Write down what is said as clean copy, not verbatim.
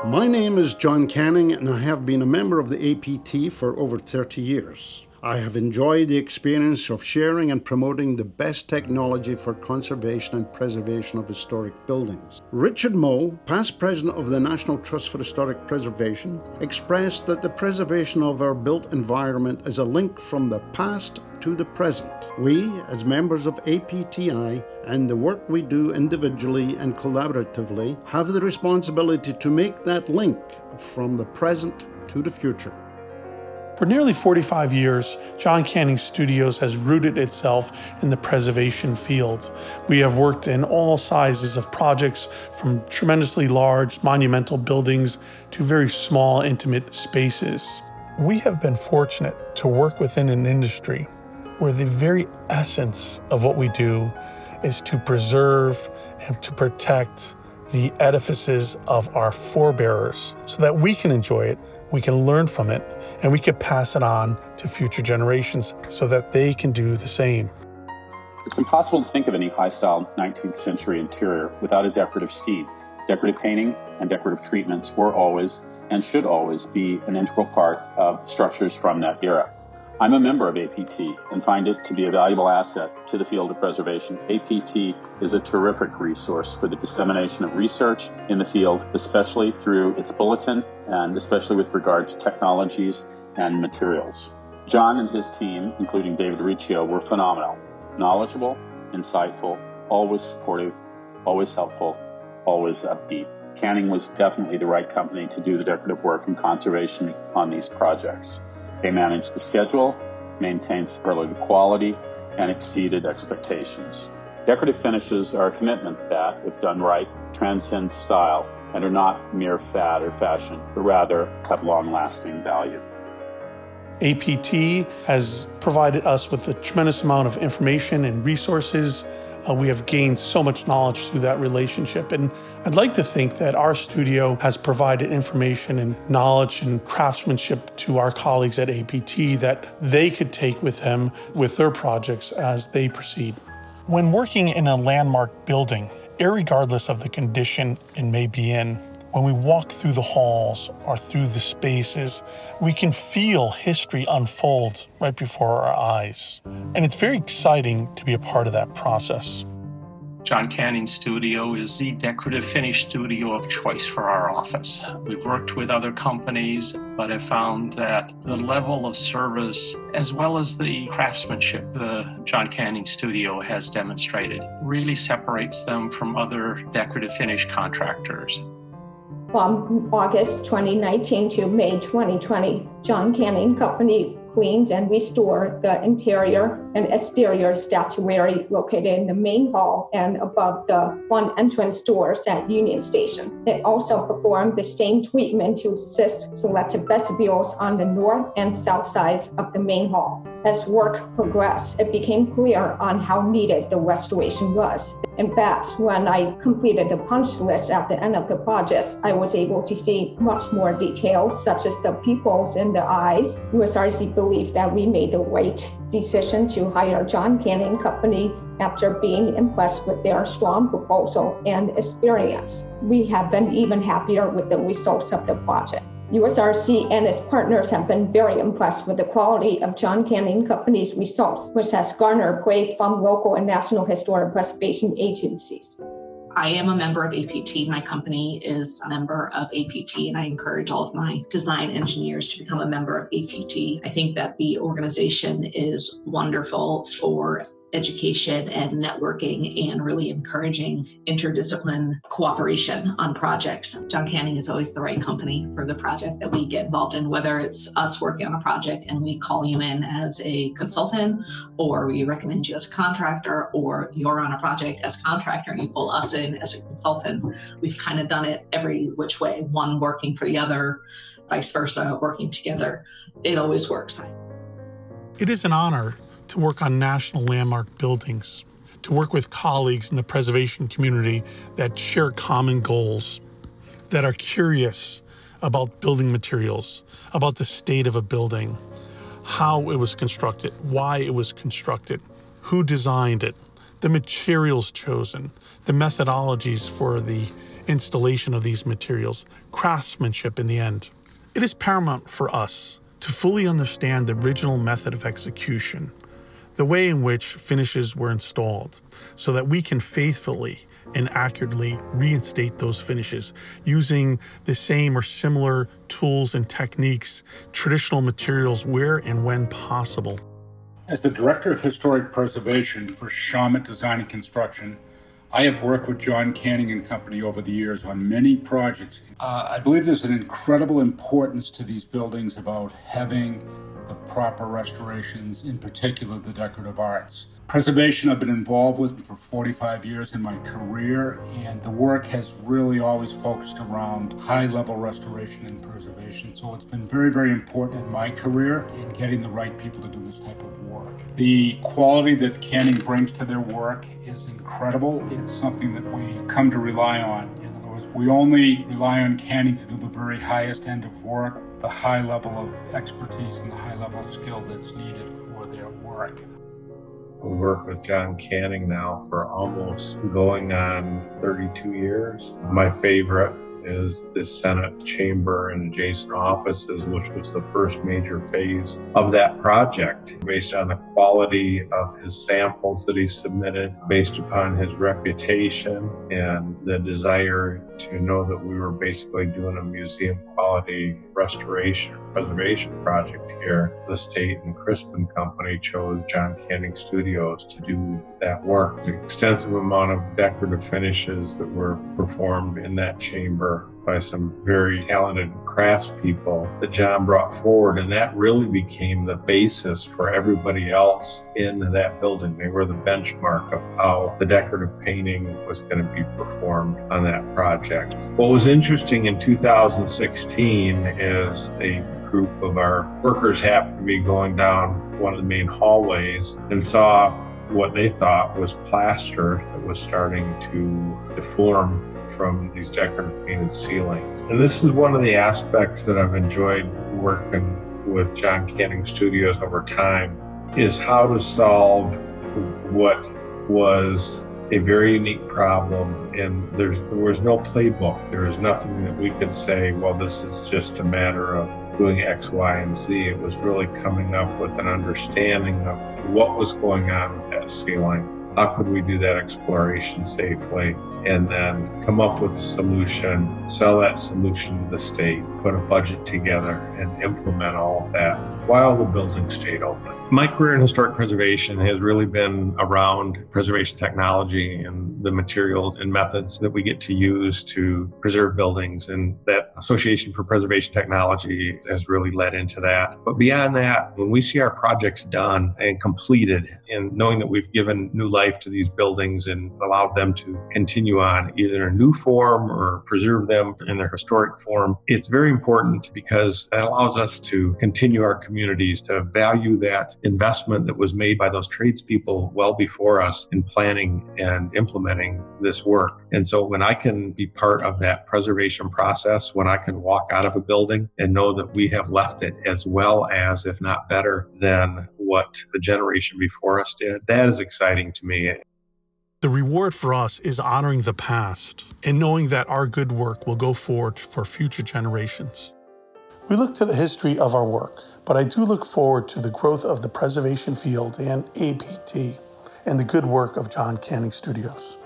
My name is John Canning, and I have been a member of the APT for over 30 years. I have enjoyed the experience of sharing and promoting the best technology for conservation and preservation of historic buildings. Richard Moe, past president of the National Trust for Historic Preservation, expressed that the preservation of our built environment is a link from the past to the present. We, as members of APTI, and the work we do individually and collaboratively, have the responsibility to make that link from the present to the future. For nearly 45 years, John Canning Studios has rooted itself in the preservation field. We have worked in all sizes of projects, from tremendously large, monumental buildings to very small, intimate spaces. We have been fortunate to work within an industry where the very essence of what we do is to preserve and to protect the edifices of our forebears so that we can enjoy it, we can learn from it, and we can pass it on to future generations so that they can do the same. It's impossible to think of any high-style 19th century interior without a decorative scheme. Decorative painting and decorative treatments were always and should always be an integral part of structures from that era. I'm a member of APT and find it to be a valuable asset to the field of preservation. APT is a terrific resource for the dissemination of research in the field, especially through its bulletin and especially with regard to technologies and materials. John and his team, including David Riccio, were phenomenal, knowledgeable, insightful, always supportive, always helpful, always upbeat. Canning was definitely the right company to do the decorative work and conservation on these projects. They managed the schedule, maintained superlative quality, and exceeded expectations. Decorative finishes are a commitment that, if done right, transcend style and are not mere fad or fashion, but rather have long-lasting value. APT has provided us with a tremendous amount of information and resources. We have gained so much knowledge through that relationship. And I'd like to think that our studio has provided information and knowledge and craftsmanship to our colleagues at APT that they could take with them with their projects as they proceed. When working in a landmark building, irregardless of the condition it may be in, when we walk through the halls or through the spaces, we can feel history unfold right before our eyes. And it's very exciting to be a part of that process. John Canning Studio is the decorative finish studio of choice for our office. We've worked with other companies, but I found that the level of service as well as the craftsmanship the John Canning Studio has demonstrated really separates them from other decorative finish contractors. From August 2019 to May 2020, John Canning Company cleaned and restored the interior and exterior statuary located in the main hall and above the one entrance doors at Union Station. It also performed the same treatment to 6 selected vestibules on the north and south sides of the main hall. As work progressed, it became clear on how needed the restoration was. In fact, when I completed the punch list at the end of the project, I was able to see much more details, such as the pupils in the eyes. USRC believes that we made the right decision to hire John Canning Company after being impressed with their strong proposal and experience. We have been even happier with the results of the project. USRC and its partners have been very impressed with the quality of John Canning Company's results, which has garnered praise from local and national historic preservation agencies. I am a member of APT. My company is a member of APT, and I encourage all of my design engineers to become a member of APT. I think that the organization is wonderful for education and networking and really encouraging interdiscipline cooperation on projects. John Canning is always the right company for the project that we get involved in, whether it's us working on a project and we call you in as a consultant, or we recommend you as a contractor, or you're on a project as a contractor and you pull us in as a consultant. We've kind of done it every which way, one working for the other, vice versa, working together. It always works. It is an honor to work on national landmark buildings, to work with colleagues in the preservation community that share common goals, that are curious about building materials, about the state of a building, how it was constructed, why it was constructed, who designed it, the materials chosen, the methodologies for the installation of these materials, craftsmanship in the end. It is paramount for us to fully understand the original method of execution, the way in which finishes were installed, so that we can faithfully and accurately reinstate those finishes using the same or similar tools and techniques, traditional materials where and when possible. As the Director of Historic Preservation for Shawmut Design and Construction, I have worked with John Canning and Company over the years on many projects. I believe there's an incredible importance to these buildings about having the proper restorations, in particular the decorative arts. Preservation I've been involved with for 45 years in my career, and the work has really always focused around high-level restoration and preservation. So it's been very, very important in my career in getting the right people to do this type of work. The quality that Canning brings to their work is incredible. It's something that we come to rely on. In other words, we only rely on Canning to do the very highest end of work, the high level of expertise and the high level of skill that's needed for their work. We work with John Canning now for almost going on 32 years. My favorite is the Senate chamber and adjacent offices, which was the first major phase of that project, based on the quality of his samples that he submitted, based upon his reputation and the desire to know that we were basically doing a museum quality restoration preservation project here. The state and Crispin Company chose John Canning Studios to do that work. The extensive amount of decorative finishes that were performed in that chamber by some very talented craftspeople that John brought forward, and that really became the basis for everybody else in that building. They were the benchmark of how the decorative painting was going to be performed on that project. What was interesting in 2016 is a group of our workers happened to be going down one of the main hallways and saw what they thought was plaster that was starting to deform from these decorative painted ceilings. And this is one of the aspects that I've enjoyed working with John Canning Studios over time, is how to solve what was a very unique problem. And there was no playbook. There was nothing that we could say, well, this is just a matter of doing X, Y, and Z. It was really coming up with an understanding of what was going on with that ceiling. How could we do that exploration safely? And then come up with a solution, sell that solution to the state, put a budget together, and implement all of that while the building stayed open. My career in historic preservation has really been around preservation technology and the materials and methods that we get to use to preserve buildings. And that Association for Preservation Technology has really led into that. But beyond that, when we see our projects done and completed, and knowing that we've given new life to these buildings and allowed them to continue on either in a new form or preserve them in their historic form, it's very important because that allows us to continue our communities to value that investment that was made by those tradespeople well before us in planning and implementing this work. And so when I can be part of that preservation process, when I can walk out of a building and know that we have left it as well as, if not better than what the generation before us did, that is exciting to me. The reward for us is honoring the past and knowing that our good work will go forward for future generations. We look to the history of our work, but I do look forward to the growth of the preservation field and APT and the good work of John Canning Studios.